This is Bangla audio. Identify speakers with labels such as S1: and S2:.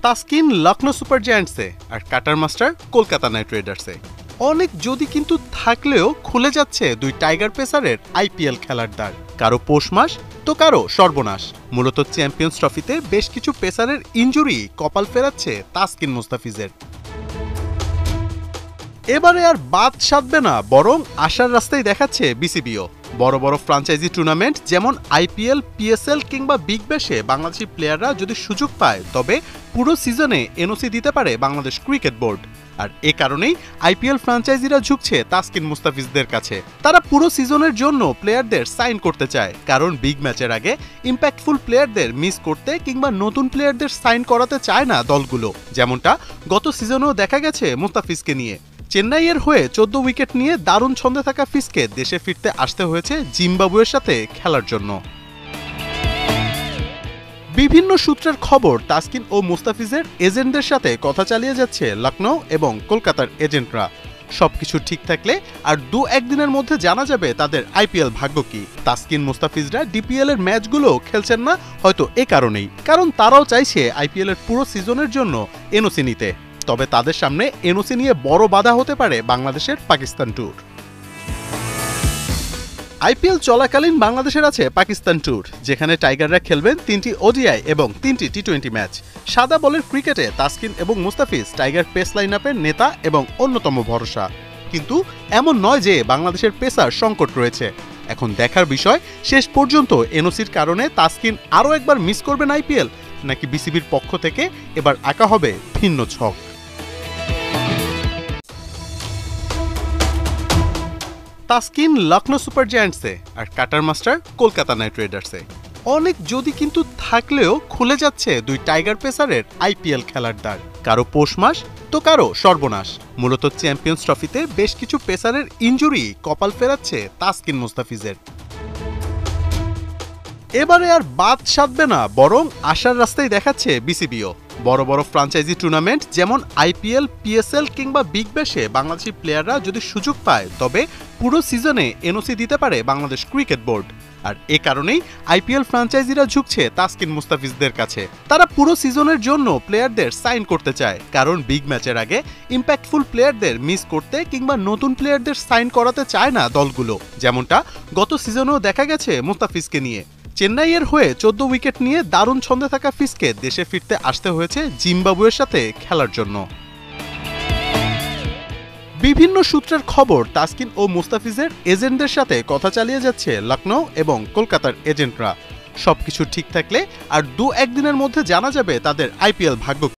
S1: তাসকিন লখনৌ সুপার জায়ান্টসে আর কাটার মাস্টার কলকাতা নাইট রাইডার্সে। অনেক যদি কিন্তু থাকলেও খুলে যাচ্ছে দুই টাইগার পেসারের আইপিএল খেলার দ্বার। কারো পৌষ মাস তো কারো সর্বনাশ। মূলত চ্যাম্পিয়ন্স ট্রফিতে বেশ কিছু পেসারের ইনজুরি কপাল ফেরাচ্ছে তাসকিন মুস্তাফিজের। এবারে আর বাদ সাধবে না, বরং আশার রাস্তায় দেখাচ্ছে বিসিবিও। বড় বড় ফ্রাঞ্চাইজি টুর্নামেন্ট যেমন আইপিএল, পিএসএল কিংবা বিগ ব্যাশে বাংলাদেশি প্লেয়াররা যদি সুযোগ পায় তবে পুরো সিজনে এনওসি দিতে পারে বাংলাদেশ ক্রিকেট বোর্ড। আর এ কারণেই আইপিএল ফ্রাঞ্চাইজিরা ঝুঁকছে তাসকিন মুস্তাফিজদের কাছে। তারা পুরো সিজনের জন্য প্লেয়ারদের সাইন করতে চায়, কারণ বিগ ম্যাচের আগে ইম্প্যাক্টফুল প্লেয়ারদের মিস করতে কিংবা নতুন প্লেয়ারদের সাইন করাতে চায় না দলগুলো। যেমনটা গত সিজনেও দেখা গেছে মুস্তাফিজকে নিয়ে। চেন্নাইয়ের হয়ে 14 উইকেট নিয়ে দারুণ ছন্দে থাকা ফিসকে দেশে ফিরতে আসতে হয়েছে জিম্বাবুয়ের সাথে খেলার জন্য। বিভিন্ন সূত্রের খবর, তাসকিন ও মুস্তাফিজের এজেন্টদের সাথে কথা চালিয়ে যাচ্ছে লখনৌ এবং কলকাতার এজেন্টরা। সবকিছু ঠিক থাকলে আর 2-1 দিনের মধ্যে জানা যাবে তাদের আইপিএল ভাগ্য কি। তাসকিন মুস্তাফিজরা ডিপিএল এর ম্যাচগুলো খেলছেন না হয়তো এ কারণেই, কারণ তারাও চাইছে আইপিএল এর পুরো সিজনের জন্য এনওসি নিতে। তবে তাদের সামনে এনওসি নিয়ে বড় বাধা হতে পারে বাংলাদেশের পাকিস্তান ট্যুর। আইপিএল চলাকালীন বাংলাদেশের আছে পাকিস্তান ট্যুর, যেখানে টাইগাররা খেলবেন 3টি ওডিআই এবং 3টি টি20 ম্যাচ। সাদা বলের ক্রিকেটে তাসকিন এবং মুস্তাফিজ টাইগার পেস লাইনআপের নেতা এবং অন্যতম ভরসা। কিন্তু এমন নয় যে বাংলাদেশের পেসার সংকট রয়েছে। এখন দেখার বিষয়, শেষ পর্যন্ত এনওসির কারণে তাসকিন আরও একবার মিস করবেন আইপিএল, নাকি বিসিবির পক্ষ থেকে এবার আঁকা হবে ভিন্ন ছক। তাসকিন লখনৌ সুপার জায়ান্টসে আর কাটার মাস্টার কলকাতা নাইট রাইডার্সে। অনেক যদি কিন্তু থাকলেও খুলে যাচ্ছে দুই টাইগার পেসারের আইপিএল খেলার দ্বার। কারো পৌষ মাস তো কারো সর্বনাশ। মূলত চ্যাম্পিয়ন্স ট্রফিতে বেশ কিছু পেসারের ইনজুরি কপাল ফেরাচ্ছে তাসকিন মুস্তাফিজের। এবারে আর বাদ সাধবে না, বরং আশার রাস্তায় দেখাচ্ছে বিসিবিও। বড় বড় ফ্রাঞ্চাইজি টুর্নামেন্ট যেমন আইপিএল, পিএসএল কিংবা বিগ ব্যাশে বাংলাদেশি প্লেয়াররা যদি সুযোগ পায় তবে পুরো সিজনে এনওসি দিতে পারে বাংলাদেশ ক্রিকেট বোর্ড। আর এ কারণেই আইপিএল ফ্রাঞ্চাইজিরা ঝুঁকছে তাসকিন মুস্তাফিজদের কাছে। তারা পুরো সিজনের জন্য প্লেয়ারদের সাইন করতে চায়, কারণ বিগ ম্যাচের আগে ইম্প্যাক্টফুল প্লেয়ারদের মিস করতে কিংবা নতুন প্লেয়ারদের সাইন করাতে চায় না দলগুলো। যেমনটা গত সিজনেও দেখা গেছে মুস্তাফিজকে নিয়ে। চেন্নাইয়ের হয়ে 14 উইকেট নিয়ে দারুণ ছন্দে থাকা ফিসকে দেশে ফিরতে আসতে হয়েছে জিম্বাবুয়ের সাথে খেলার জন্য। বিভিন্ন সূত্রের খবর, তাসকিন ও মুস্তাফিজের এজেন্টদের সাথে কথা চালিয়ে যাচ্ছে লখনৌ এবং কলকাতার এজেন্টরা। সবকিছু ঠিক থাকলে আর 2-1 দিনের মধ্যে জানা যাবে তাদের আইপিএল ভাগ্য।